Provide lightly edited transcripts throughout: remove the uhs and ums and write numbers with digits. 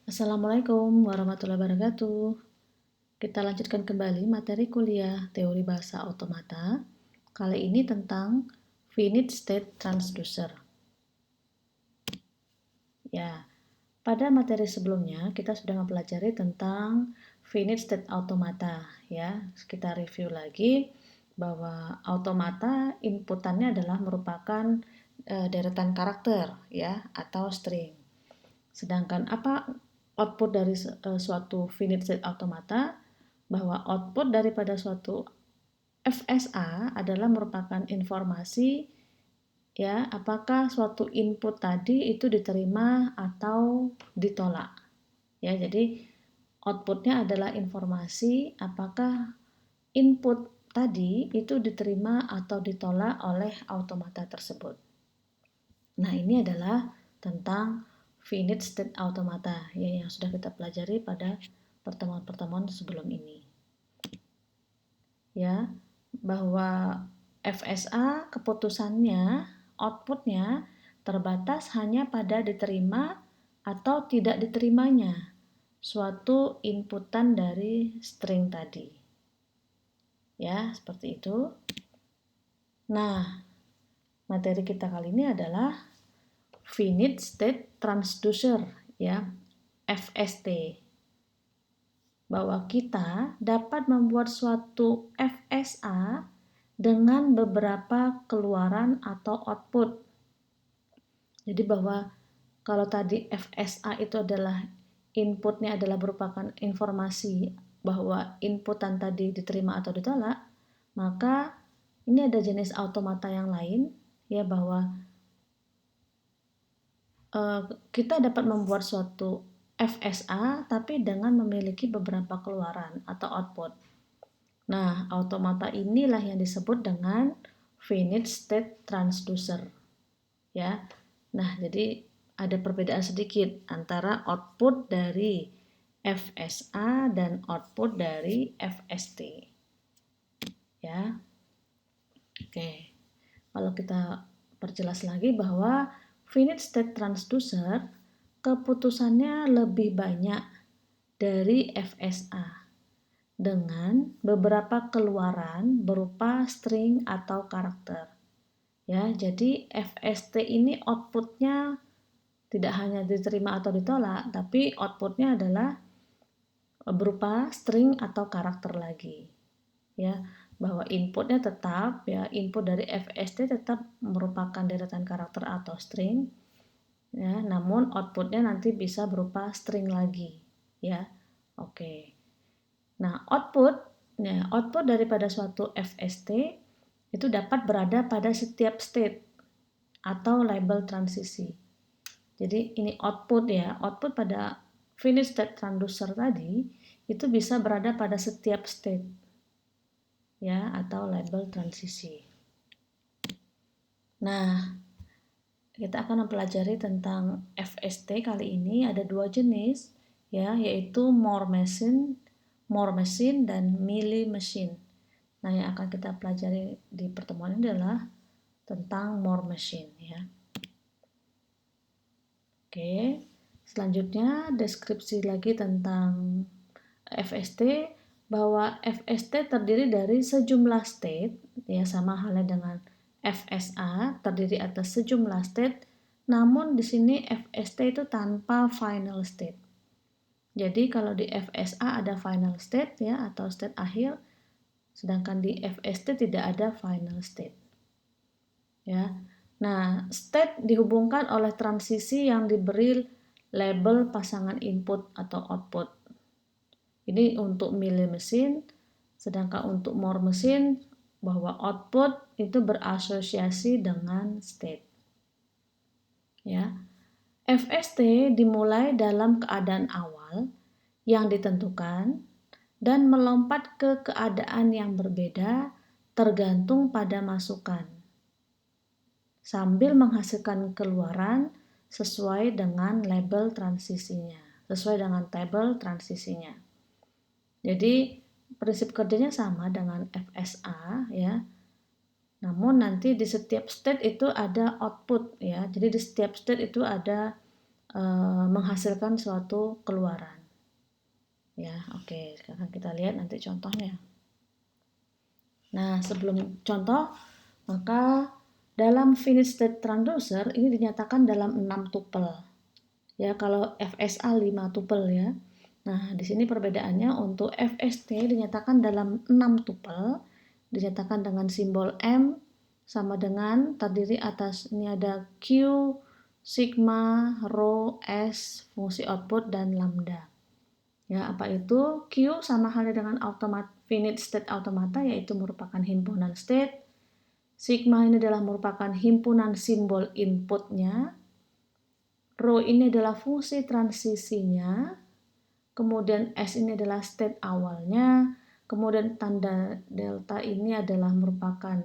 Assalamualaikum warahmatullahi wabarakatuh. Kita lanjutkan kembali materi kuliah teori bahasa otomata. Kali ini tentang finite state transducer. Ya, pada materi sebelumnya kita sudah mempelajari tentang finite state automata. Ya, kita review lagi bahwa automata inputannya adalah merupakan deretan karakter ya atau string. Sedangkan apa output dari suatu finite state automata? Bahwa output daripada suatu FSA adalah merupakan informasi ya apakah suatu input tadi itu diterima atau ditolak. Ya, jadi outputnya adalah informasi apakah input tadi itu diterima atau ditolak oleh automata tersebut. Nah, ini adalah tentang finite state automata ya, yang sudah kita pelajari pada pertemuan-pertemuan sebelum ini. Ya, bahwa FSA keputusannya, outputnya terbatas hanya pada diterima atau tidak diterimanya suatu inputan dari string tadi. Ya, seperti itu. Nah, materi kita kali ini adalah finite state transducer ya, FST. Bahwa kita dapat membuat suatu FSA dengan beberapa keluaran atau output. Jadi bahwa kalau tadi FSA itu adalah inputnya adalah merupakan informasi bahwa inputan tadi diterima atau ditolak, maka ini ada jenis automata yang lain ya, bahwa kita dapat membuat suatu FSA tapi dengan memiliki beberapa keluaran atau output. Nah, automata inilah yang disebut dengan finite state transducer. Ya. Nah, jadi ada perbedaan sedikit antara output dari FSA dan output dari FST. Ya. Oke. Kalau kita perjelas lagi bahwa finite state transducer keputusannya lebih banyak dari FSA dengan beberapa keluaran berupa string atau karakter. Ya, jadi FST ini outputnya tidak hanya diterima atau ditolak, tapi outputnya adalah berupa string atau karakter lagi. Ya, bahwa inputnya tetap ya, input dari FST tetap merupakan deretan karakter atau string. Ya, namun outputnya nanti bisa berupa string lagi. Ya, oke. Nah, output daripada suatu FST itu dapat berada pada setiap state atau label transisi. Jadi ini output ya, output pada finite state transducer tadi itu bisa berada pada setiap state ya atau label transisi. Nah, kita akan mempelajari tentang FST kali ini. Ada dua jenis ya, yaitu Moore machine dan Mealy machine. Nah, yang akan kita pelajari di pertemuan ini adalah tentang Moore machine ya. Oke, selanjutnya deskripsi lagi tentang FST, bahwa FST terdiri dari sejumlah state ya, sama halnya dengan FSA terdiri atas sejumlah state, namun di sini FST itu tanpa final state. Jadi kalau di FSA ada final state ya atau state akhir, sedangkan di FST tidak ada final state. Ya. Nah, state dihubungkan oleh transisi yang diberi label pasangan input atau output. Ini untuk Mealy machine, sedangkan untuk Moore machine bahwa output itu berasosiasi dengan state. Ya. FST dimulai dalam keadaan awal yang ditentukan dan melompat ke keadaan yang berbeda tergantung pada masukan, sambil menghasilkan keluaran sesuai dengan label transisinya, sesuai dengan tabel transisinya. Jadi prinsip kerjanya sama dengan FSA ya. Namun nanti di setiap state itu ada output ya. Jadi di setiap state itu ada menghasilkan suatu keluaran. Ya, oke. Sekarang kita lihat nanti contohnya. Nah, sebelum contoh, maka dalam finite state transducer ini dinyatakan dalam 6 tupel. Ya, kalau FSA 5 tupel ya. Nah, di sini perbedaannya untuk FST dinyatakan dalam 6 tupel, dinyatakan dengan simbol M sama dengan terdiri atas ini ada Q, sigma, rho, S, fungsi output dan lambda. Ya, apa itu? Q sama halnya dengan finite state automata yaitu merupakan himpunan state. Sigma ini adalah merupakan himpunan simbol inputnya. Rho ini adalah fungsi transisinya, kemudian S ini adalah state awalnya, kemudian tanda delta ini adalah merupakan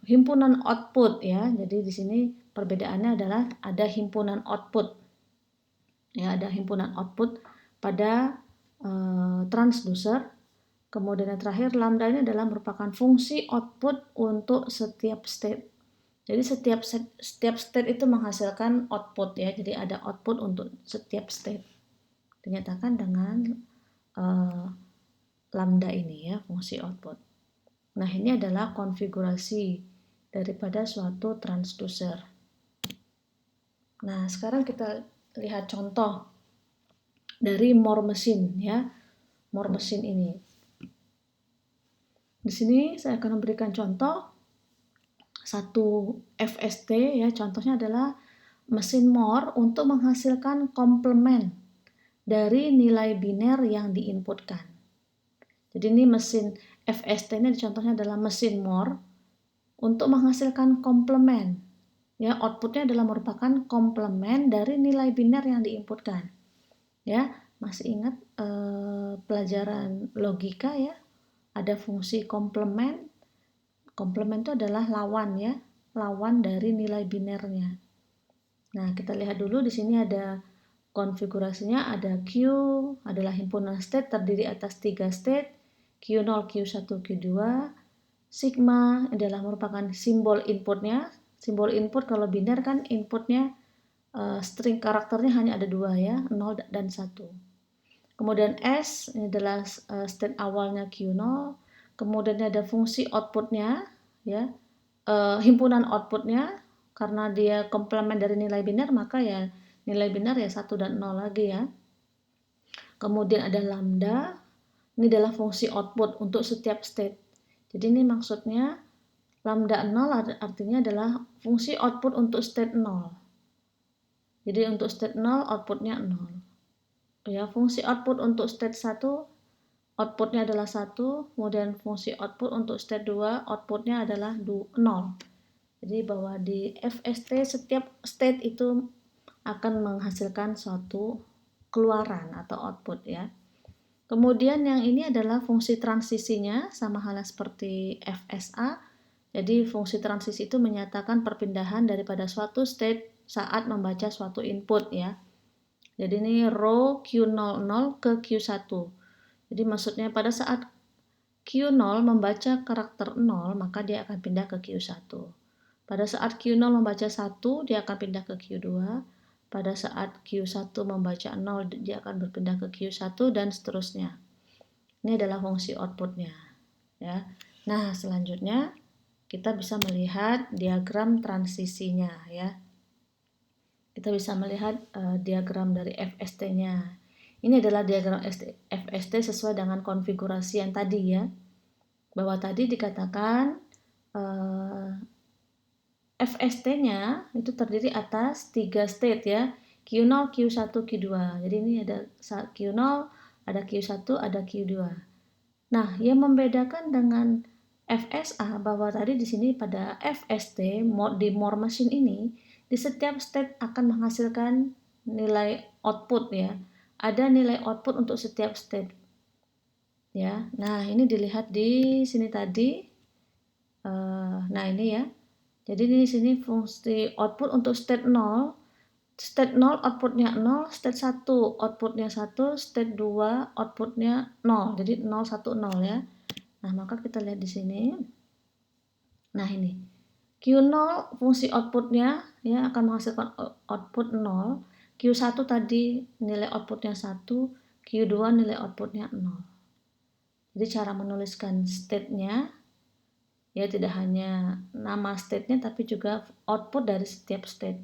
himpunan output ya. Jadi di sini perbedaannya adalah ada himpunan output. Ya, ada himpunan output pada transducer. Kemudian yang terakhir lambda ini adalah merupakan fungsi output untuk setiap state. Jadi setiap state itu menghasilkan output ya. Jadi ada output untuk setiap state. Dinyatakan dengan lambda ini ya, fungsi output. Nah, ini adalah konfigurasi daripada suatu transducer. Nah, sekarang kita lihat contoh dari Moore machine ya. Moore machine ini. Di sini saya akan memberikan contoh satu FST ya, contohnya adalah mesin Moore untuk menghasilkan komplement dari nilai biner yang diinputkan. Jadi ini mesin FST ini contohnya adalah mesin Moore untuk menghasilkan komplement. Ya, outputnya adalah merupakan komplement dari nilai biner yang diinputkan. Ya, masih ingat pelajaran logika ya? Ada fungsi komplement. Komplement itu adalah lawan ya, lawan dari nilai binernya. Nah, kita lihat dulu di sini ada konfigurasinya, ada Q adalah himpunan state terdiri atas 3 state, Q0, Q1, Q2. Sigma adalah merupakan simbol inputnya. Simbol input kalau biner kan inputnya string karakternya hanya ada 2 ya, 0 dan 1. Kemudian S ini adalah state awalnya Q0. Kemudian ada fungsi outputnya ya, himpunan outputnya karena dia komplement dari nilai biner maka ya nilai biner ya 1 dan 0 lagi ya. Kemudian ada lambda, ini adalah fungsi output untuk setiap state. Jadi ini maksudnya lambda 0 artinya adalah fungsi output untuk state 0. Jadi untuk state 0 outputnya 0. Ya, fungsi output untuk state 1 outputnya adalah 1, kemudian fungsi output untuk state 2 outputnya adalah 0. Jadi bahwa di FST setiap state itu akan menghasilkan suatu keluaran atau output ya. Kemudian yang ini adalah fungsi transisinya sama halnya seperti FSA. Jadi fungsi transisi itu menyatakan perpindahan daripada suatu state saat membaca suatu input ya. Jadi ini row Q00 ke Q1. Jadi maksudnya pada saat Q0 membaca karakter 0, maka dia akan pindah ke Q1. Pada saat Q0 membaca 1, dia akan pindah ke Q2. Pada saat Q1 membaca 0, dia akan berpindah ke Q1 dan seterusnya. Ini adalah fungsi outputnya. Ya. Nah, selanjutnya kita bisa melihat diagram transisinya. Ya. Kita bisa melihat diagram dari FST-nya. Ini adalah diagram FST sesuai dengan konfigurasi yang tadi ya. Bahwa tadi dikatakan FST-nya itu terdiri atas 3 state ya. Q0, Q1, Q2. Jadi ini ada Q0, ada Q1, ada Q2. Nah, yang membedakan dengan FSA bahwa tadi di sini pada FST di Moore machine ini di setiap state akan menghasilkan nilai output ya. Ada nilai output untuk setiap state. Ya. Nah, ini dilihat di sini tadi. Nah, ini ya. Jadi di sini fungsi output untuk state 0. State 0 outputnya 0, state 1 outputnya 1, state 2 outputnya 0. Jadi 0 1 0 ya. Nah, maka kita lihat di sini. Nah, ini. Q0 fungsi outputnya ya akan menghasilkan output 0. Q1 tadi nilai outputnya 1, Q2 nilai outputnya 0. Jadi cara menuliskan state-nya, ya tidak hanya nama state-nya tapi juga output dari setiap state.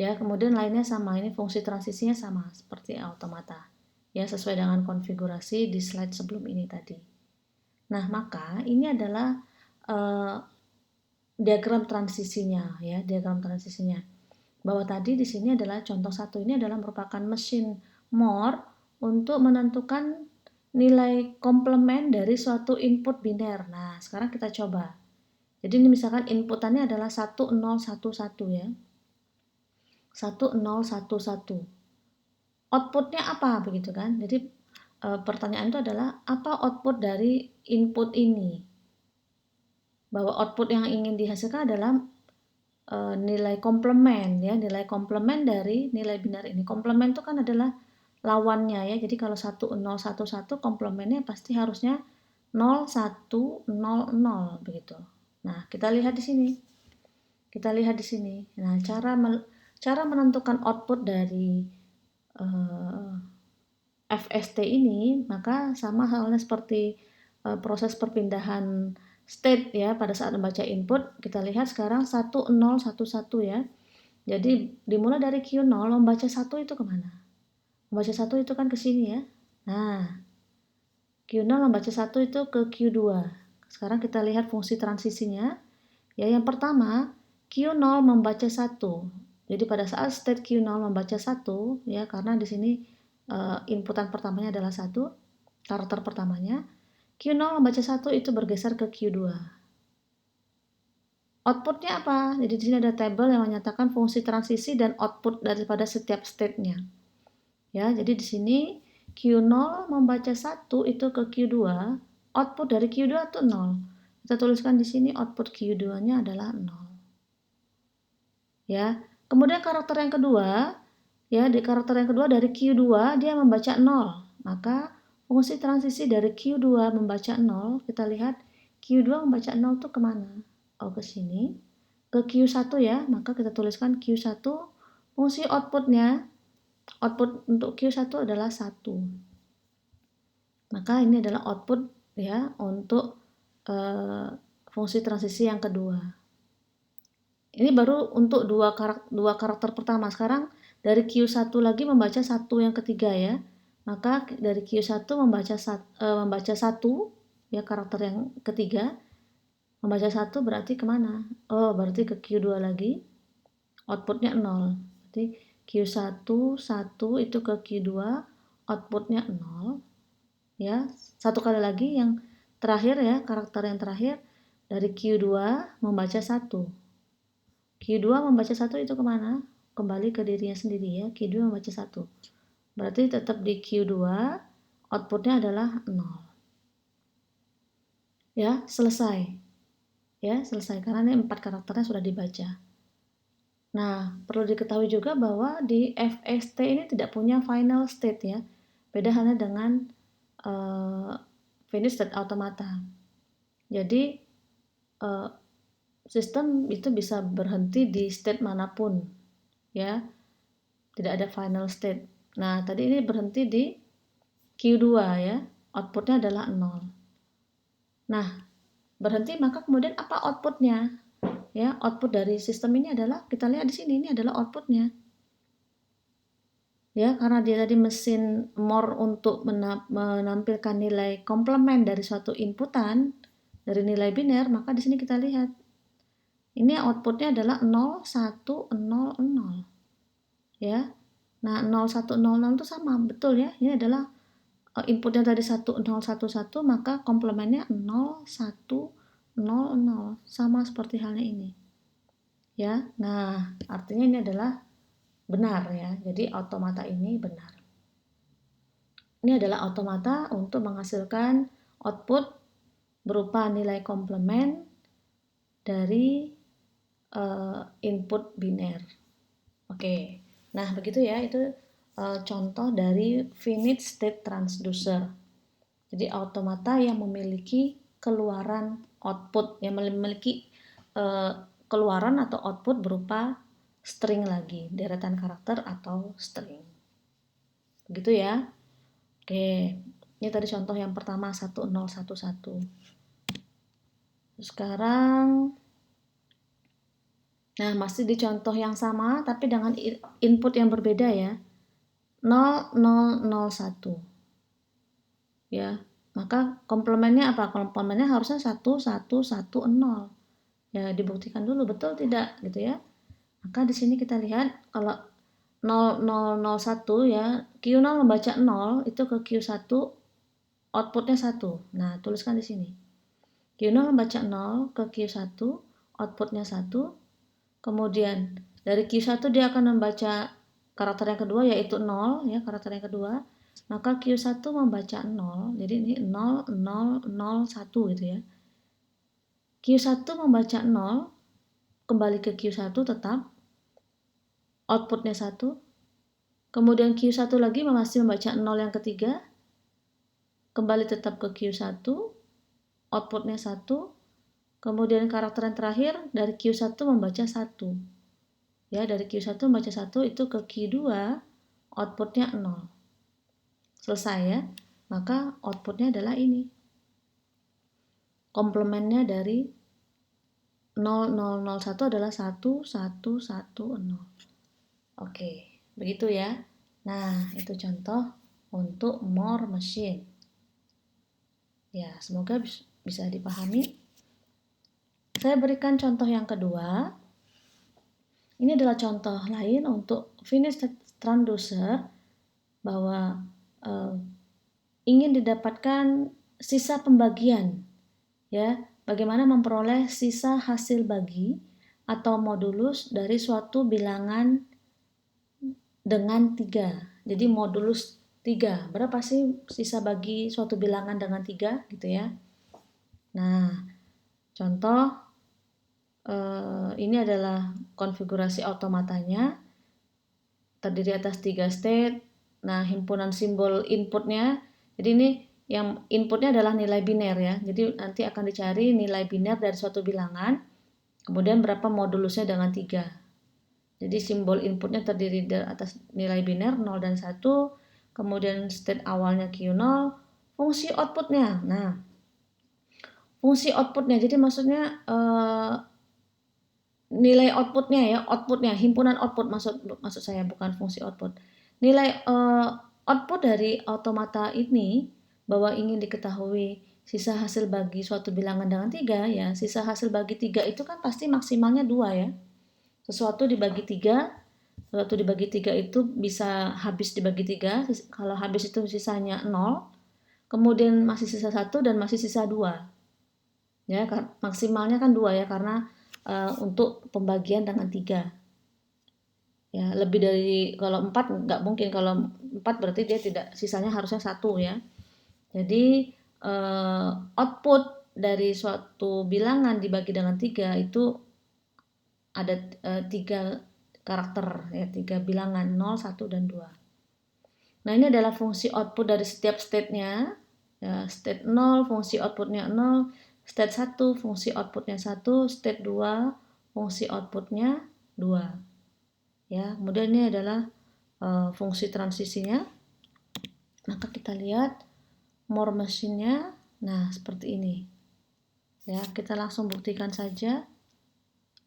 Ya, kemudian lainnya sama, ini fungsi transisinya sama seperti automata. Ya, sesuai dengan konfigurasi di slide sebelum ini tadi. Nah, maka ini adalah diagram transisinya, ya, diagram transisinya. Bahwa tadi di sini adalah contoh satu ini adalah merupakan mesin Moore untuk menentukan nilai komplement dari suatu input biner. Nah, sekarang kita coba. Jadi ini misalkan inputannya adalah 1011 ya. 1011. Outputnya apa begitu kan? Jadi pertanyaan itu adalah apa output dari input ini? Bahwa output yang ingin dihasilkan adalah nilai komplement ya, nilai komplement dari nilai biner ini. Komplement itu kan adalah lawannya ya. Jadi kalau 1011 komplementnya pasti harusnya 0100 begitu. Nah, kita lihat di sini. Kita lihat di sini. Nah, cara menentukan output dari FST ini maka sama halnya seperti proses perpindahan state ya pada saat membaca input. Kita lihat sekarang 1011 ya. Jadi dimulai dari Q0 membaca 1 itu kemana? Membaca 1 itu kan ke sini ya. Nah, Q0 membaca 1 itu ke Q2. Sekarang kita lihat fungsi transisinya. Ya, yang pertama Q0 membaca 1. Jadi pada saat state Q0 membaca 1 ya, karena di sini inputan pertamanya adalah 1, karakter pertamanya. Q0 membaca 1 itu bergeser ke Q2. Outputnya apa? Jadi di sini ada tabel yang menyatakan fungsi transisi dan output daripada setiap state-nya. Ya, jadi di sini Q0 membaca 1 itu ke Q2, output dari Q2 itu 0. Kita tuliskan di sini output Q2-nya adalah 0. Ya. Kemudian karakter yang kedua, ya, di karakter yang kedua dari Q2 dia membaca 0. Maka fungsi transisi dari Q2 membaca 0, kita lihat Q2 membaca 0 itu kemana? Oh, ke sini. Ke Q1 ya, maka kita tuliskan Q1, fungsi outputnya, output untuk Q1 adalah 1. Maka ini adalah output ya untuk fungsi transisi yang kedua. Ini baru untuk dua karakter pertama. Sekarang dari Q1 lagi membaca 1 yang ketiga ya. Maka dari Q1 membaca 1 ya, karakter yang ketiga. Membaca 1 berarti kemana? Oh, berarti ke Q2 lagi. Outputnya 0. Berarti Q1 1 itu ke Q2, outputnya 0. Ya, satu kali lagi yang terakhir ya, karakter yang terakhir dari Q2 membaca 1. Q2 membaca 1 itu kemana? Kembali ke dirinya sendiri ya. Q2 membaca 1. Berarti tetap di Q2 outputnya adalah 0. Ya, selesai. Ya, selesai karena ini 4 karakternya sudah dibaca. Nah, perlu diketahui juga bahwa di FST ini tidak punya final state ya. Beda halnya dengan finish state automata. Jadi sistem itu bisa berhenti di state manapun ya. Tidak ada final state. Nah, tadi ini berhenti di Q2 ya. Outputnya adalah 0. Nah, berhenti maka kemudian apa outputnya? Ya, output dari sistem ini adalah, kita lihat di sini, ini adalah outputnya. Ya, karena dia tadi mesin Moore untuk menampilkan nilai komplement dari suatu inputan dari nilai biner, maka di sini kita lihat ini outputnya adalah 0100 ya. Nah, 0100 itu sama betul ya, ini adalah inputnya tadi 1011 maka komplemennya 0100 sama seperti halnya ini ya. Nah, artinya ini adalah benar ya, jadi automata ini benar. Ini adalah automata untuk menghasilkan output berupa nilai komplement dari input biner. Oke, nah begitu ya, itu contoh dari finite state transducer. Jadi automata yang memiliki keluaran output, yang memiliki keluaran atau output berupa string lagi, deretan karakter atau string. Begitu ya. Oke, ini tadi contoh yang pertama 1011. Sekarang nah masih di contoh yang sama tapi dengan input yang berbeda ya. 0001. Ya. Maka komplemennya apa? Komplemennya harusnya 1110. Ya, dibuktikan dulu betul tidak gitu ya. Maka di sini kita lihat kalau 0001 ya, Q0 membaca 0 itu ke Q1 outputnya 1. Nah, tuliskan di sini. Q0 membaca 0 ke Q1 outputnya 1. Kemudian dari Q1 dia akan membaca karakter yang kedua yaitu 0 ya, karakter yang kedua. Maka Q1 membaca 0. Jadi ini 0001 gitu ya. Q1 membaca 0 kembali ke Q1 tetap outputnya 1. Kemudian Q1 lagi masih membaca 0 yang ketiga, kembali tetap ke Q1, outputnya 1. Kemudian karakter yang terakhir dari Q1 membaca 1. Ya, dari Q1 membaca 1 itu ke Q2, outputnya 0. Selesai ya. Maka outputnya adalah ini. Komplemennya dari 0001 adalah 1110. Oke, begitu ya. Nah, itu contoh untuk more machine. Ya, semoga bisa dipahami. Saya berikan contoh yang kedua. Ini adalah contoh lain untuk finish transducer bahwa ingin didapatkan sisa pembagian. Ya, bagaimana memperoleh sisa hasil bagi atau modulus dari suatu bilangan dengan 3. Jadi modulus 3. Berapa sih sisa bagi suatu bilangan dengan 3 gitu ya. Nah, contoh ini adalah konfigurasi automatanya. Terdiri atas 3 state. Nah, himpunan simbol inputnya. Jadi ini yang inputnya adalah nilai biner ya. Jadi nanti akan dicari nilai biner dari suatu bilangan. Kemudian berapa modulusnya dengan 3. Jadi simbol inputnya terdiri dari atas nilai biner 0 dan 1, kemudian state awalnya Q0, fungsi outputnya. Nah, fungsi outputnya, jadi maksudnya nilai outputnya, himpunan output maksud saya, bukan fungsi output. Nilai output dari automata ini bahwa ingin diketahui sisa hasil bagi suatu bilangan dengan 3 ya, sisa hasil bagi 3 itu kan pasti maksimalnya 2 ya. Sesuatu dibagi 3 itu bisa habis dibagi 3. Kalau habis itu sisanya 0, kemudian masih sisa 1 dan masih sisa 2. Ya, maksimalnya kan 2 ya, karena untuk pembagian dengan 3. Ya, lebih dari kalau 4 nggak mungkin. Kalau 4 berarti dia tidak, sisanya harusnya 1 ya. Jadi output dari suatu bilangan dibagi dengan 3 itu ada 3 karakter ya, 3 bilangan 0, 1 dan 2. Nah, ini adalah fungsi output dari setiap state-nya. Ya, state 0 fungsi outputnya 0, state 1 fungsi outputnya 1, state 2 fungsi outputnya 2. Ya, kemudian ini adalah fungsi transisinya. Maka kita lihat more machine-nya. Nah, seperti ini. Ya, kita langsung buktikan saja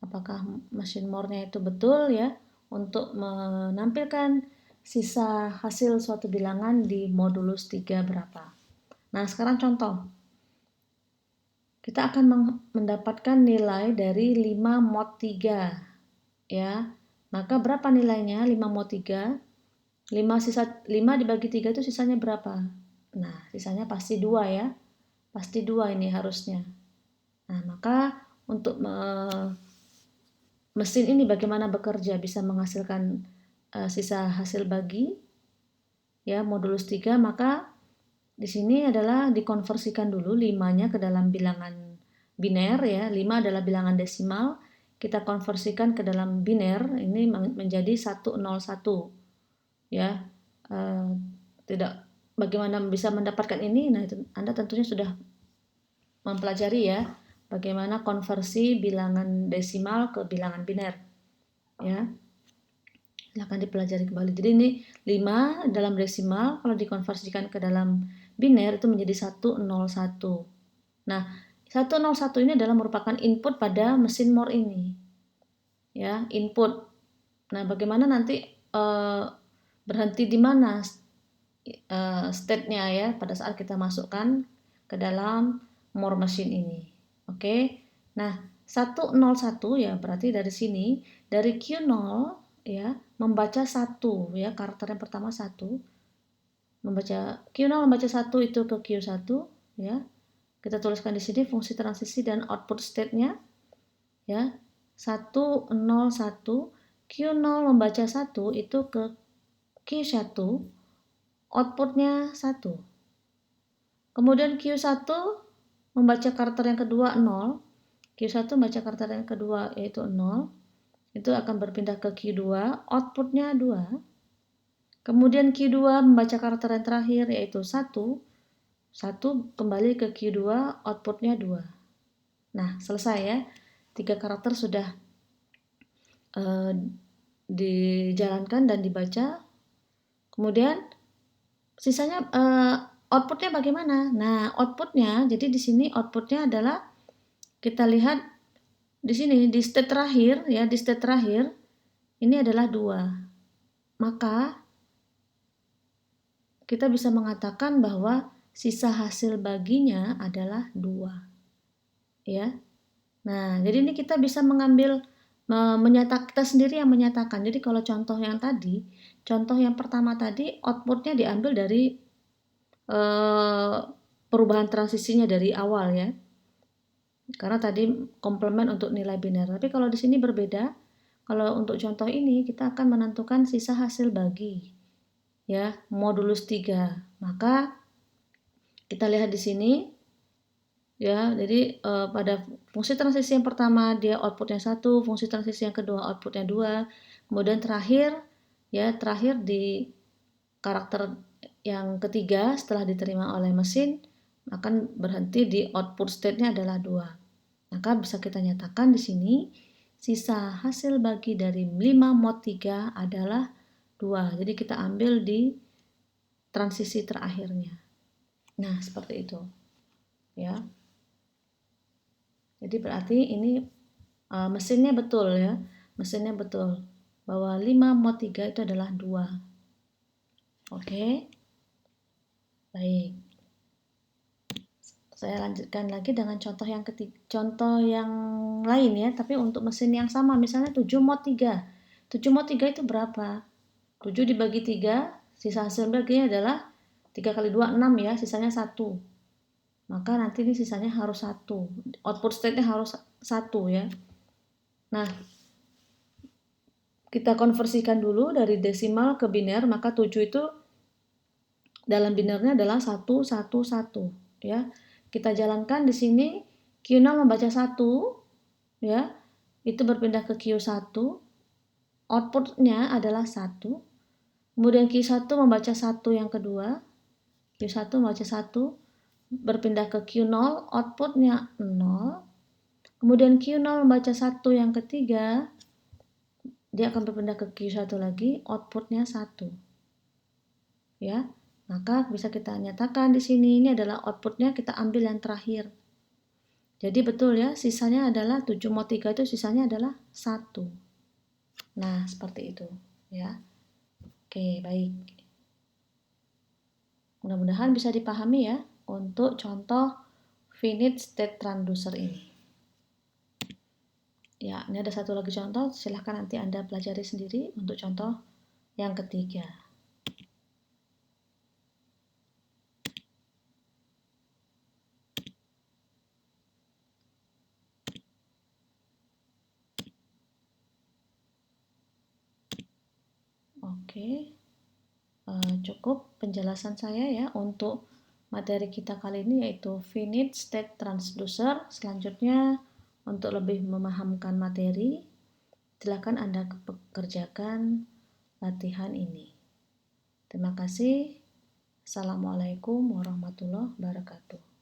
apakah mesin more-nya itu betul ya untuk menampilkan sisa hasil suatu bilangan di modulus 3 berapa. Nah, sekarang contoh. Kita akan mendapatkan nilai dari 5 mod 3. Ya. Maka berapa nilainya 5 mod 3? 5 dibagi 3 itu sisanya berapa? Nah, sisanya pasti 2 ya. Pasti 2 ini harusnya. Nah, maka untuk mesin ini bagaimana bekerja bisa menghasilkan sisa hasil bagi ya modulus 3, maka di sini adalah dikonversikan dulu 5-nya ke dalam bilangan biner ya. 5 adalah bilangan desimal, kita konversikan ke dalam biner ini menjadi 101 ya. Tidak bagaimana bisa mendapatkan ini? Nah, itu Anda tentunya sudah mempelajari ya bagaimana konversi bilangan desimal ke bilangan biner ya. Silahkan dipelajari kembali. Jadi ini 5 dalam desimal, kalau dikonversikan ke dalam biner itu menjadi 101. Nah, 101 ini adalah merupakan input pada mesin more ini. Ya, input. Nah, bagaimana nanti berhenti di mana state-nya ya pada saat kita masukkan ke dalam more machine ini. Oke. Nah, 101 ya berarti dari sini dari Q0 ya membaca 1 ya, karakter yang pertama 1. Membaca Q0 membaca 1 itu ke Q1 ya. Kita tuliskan di sini fungsi transisi dan output state-nya ya. 101 Q0 membaca 1 itu ke Q1, outputnya 1. Kemudian Q1 membaca karakter yang kedua 0. Q1 membaca karakter yang kedua yaitu 0. Itu akan berpindah ke Q2, outputnya 2. Kemudian Q2 membaca karakter yang terakhir yaitu 1. 1 kembali ke Q2, outputnya 2. Nah, selesai ya. 3 karakter sudah dijalankan dan dibaca. Kemudian sisanya outputnya bagaimana? Nah, outputnya, jadi di sini outputnya adalah kita lihat di sini di state terakhir ya, di state terakhir ini adalah 2. Maka kita bisa mengatakan bahwa sisa hasil baginya adalah 2. Ya. Nah, jadi ini kita bisa mengambil kita sendiri yang menyatakan. Jadi kalau contoh yang tadi, contoh yang pertama tadi outputnya diambil dari perubahan transisinya dari awal ya. Karena tadi komplement untuk nilai biner. Tapi kalau di sini berbeda. Kalau untuk contoh ini kita akan menentukan sisa hasil bagi ya, modulus 3. Maka kita lihat di sini ya, jadi pada fungsi transisi yang pertama dia outputnya 1, fungsi transisi yang kedua outputnya 2, kemudian terakhir di karakter yang ketiga setelah diterima oleh mesin akan berhenti di output state-nya adalah 2. Maka bisa kita nyatakan di sini sisa hasil bagi dari 5 mod 3 adalah 2. Jadi kita ambil di transisi terakhirnya. Nah, seperti itu. Ya. Jadi berarti ini mesinnya betul ya. Mesinnya betul bahwa 5 mod 3 itu adalah 2. Oke. Baik. Saya lanjutkan lagi dengan contoh yang contoh yang lain ya, tapi untuk mesin yang sama, misalnya 7 mod 3. 7 mod 3 itu berapa? 7 dibagi 3, sisa hasil baginya adalah 3 kali 2, 6 ya, sisanya 1. Maka nanti ini sisanya harus 1. Output state-nya harus 1 ya. Nah, kita konversikan dulu dari desimal ke biner, maka 7 itu dalam binernya adalah 1, 1, 1 ya. Kita jalankan di sini Q0 membaca 1 ya. Itu berpindah ke Q1. Outputnya adalah 1. Kemudian Q1 membaca 1 yang kedua. Q1 membaca 1 berpindah ke Q0, outputnya 0. Kemudian Q0 membaca 1 yang ketiga, dia akan berpindah ke Q1 lagi, outputnya 1. Ya, maka bisa kita nyatakan di sini ini adalah outputnya, kita ambil yang terakhir. Jadi betul ya, sisanya adalah 7 mod 3 itu sisanya adalah 1. Nah, seperti itu ya. Oke, baik. Mudah-mudahan bisa dipahami ya untuk contoh finite state transducer ini. Ya, ini ada satu lagi contoh, silahkan nanti Anda pelajari sendiri untuk contoh yang ketiga. Oke, cukup penjelasan saya ya untuk materi kita kali ini yaitu finite state transducer. Selanjutnya untuk lebih memahamkan materi, silakan Anda kerjakan latihan ini. Terima kasih. Assalamualaikum warahmatullahi wabarakatuh.